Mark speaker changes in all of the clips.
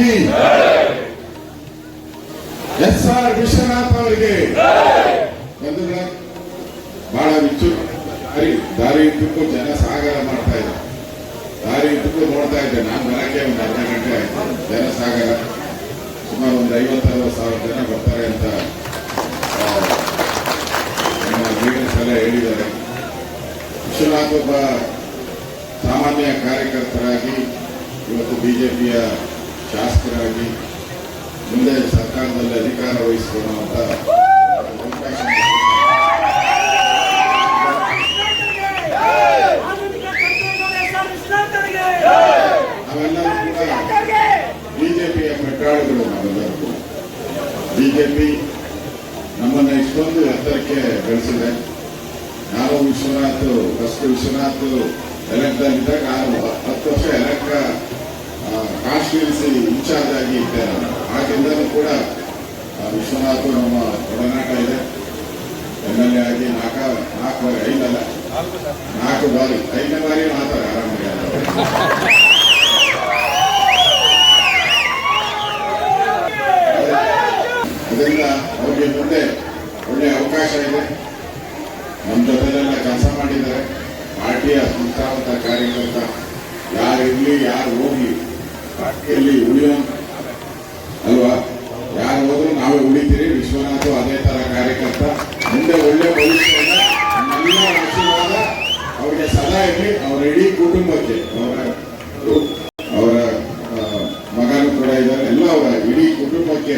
Speaker 1: ಕಿ SR Vishwanath ಅವರಿಗೆ ಬಹಳ ದಾರಿ ಇದ್ದಕ್ಕೂ ಜನ ಸಾಗರ ಮಾಡ್ತಾ ಇದ್ದಾರೆ. ದಾರಿ ಇದ್ದಕ್ಕೂ ನೋಡ್ತಾ ಇದ್ದೆ ನಾನು ಬರಕ್ಕೆ ಒಂದು ಅರ್ಧ ಗಂಟೆ ಆಯ್ತು. ಜನ ಸಾಗರ ಸುಮಾರು ಒಂದು 50,000 ಜನ ಬರ್ತಾರೆ ಅಂತ ನಮ್ಮ ಲೀಡರ್ಸ್ ಎಲ್ಲ ಹೇಳಿದ್ದಾರೆ. ವಿಶ್ವನಾಥ್ ಒಬ್ಬ ಸಾಮಾನ್ಯ ಕಾರ್ಯಕರ್ತರಾಗಿ ಇವತ್ತು ಬಿಜೆಪಿಯ ಶಾಸಕರಾಗಿ ಮುಂದೆ ಸರ್ಕಾರದಲ್ಲಿ ಅಧಿಕಾರ ವಹಿಸಿಕೊಳ್ಳುವಂತ ನಾವೆಲ್ಲರೂ ಕೂಡ ಬಿಜೆಪಿಯ ಮೆಟ್ರಾಳುಗಳು. ನಾವೆಲ್ಲರೂ ಕೂಡ ಬಿಜೆಪಿ ನಮ್ಮನ್ನ ಇಷ್ಟೊಂದು ಎತ್ತರಕ್ಕೆ ಬೆಳೆಸಿದೆ. ನಾನು ವಿಶ್ವನಾಥ್ ಎಲೆಕ್ಟ್ ಆಗಿದ್ದಾಗ ನಾನು 10 ವರ್ಷ ಎಲೆಕ್ಟ್ ಕಾನ್ಸ್ಟಿಟ್ಯೂನ್ಸಿ ಇನ್ಚಾರ್ಜ್ ಆಗಿ ಇದ್ದೆ. ಆಗಿಂದಲೂ ಕೂಡ ವಿಶ್ವನಾಥ್ ನಮ್ಮ ಒಡನಾಟ ಇದೆ. MLA ಆಗಿ 4 ಬಾರಿ 5ನೇ ಬಾರಿ ಮಾತಾಡ ಆರಾಮಾಗಿ ಅದರಿಂದ ಅವ್ರಿಗೆ ಮುಂದೆ ಒಳ್ಳೆ ಅವಕಾಶ ಇದೆ. ನಮ್ಮ ಜೊತೆಲೆಲ್ಲ ಕೆಲಸ ಮಾಡಿದ್ದಾರೆ. ಪಾರ್ಟಿಯ ಸಂಸ್ಥಾಪಕ ಕಾರ್ಯಕರ್ತ ಯಾರಿರ್ಲಿ ಯಾರು ಹೋಗ್ಲಿ ಪಾರ್ಟಿಯಲ್ಲಿ ಉಳಿಯೋ ಅಲ್ವಾ, ಯಾರು ಹೋದ್ರು ನಾವೇ ಉಳಿತೀರಿ. ವಿಶ್ವನಾಥ್ ಅದೇ ತರ ಕಾರ್ಯಕರ್ತ. ಮುಂದೆ ಒಳ್ಳೆ ಭವಿಷ್ಯವನ್ನು ನಮ್ಮೆಲ್ಲ ಆಶೀರ್ವಾದ ಅವರಿಗೆ ಸದಾ ಇರಲಿ. ಅವರ ಇಡೀ ಕುಟುಂಬಕ್ಕೆ, ಅವರ ಮಗನೂ ಕೂಡ ಇದ್ದಾರೆ, ಎಲ್ಲ ಅವರ ಇಡೀ ಕುಟುಂಬಕ್ಕೆ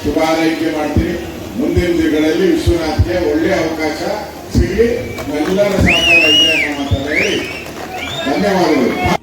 Speaker 1: ಶುಭ ಹಾರೈಕೆ ಮಾಡ್ತೀನಿ. ಮುಂದಿನ ದಿನಗಳಲ್ಲಿ ವಿಶ್ವನಾಥ್ಗೆ ಒಳ್ಳೆ ಅವಕಾಶ ಸಿಗಲಿ. ಎಲ್ಲರ ಸಹಕಾರ ಇದೆ ಅನ್ನೋ ಮಾತನ್ನ ಹೇಳಿ ಧನ್ಯವಾದಗಳು.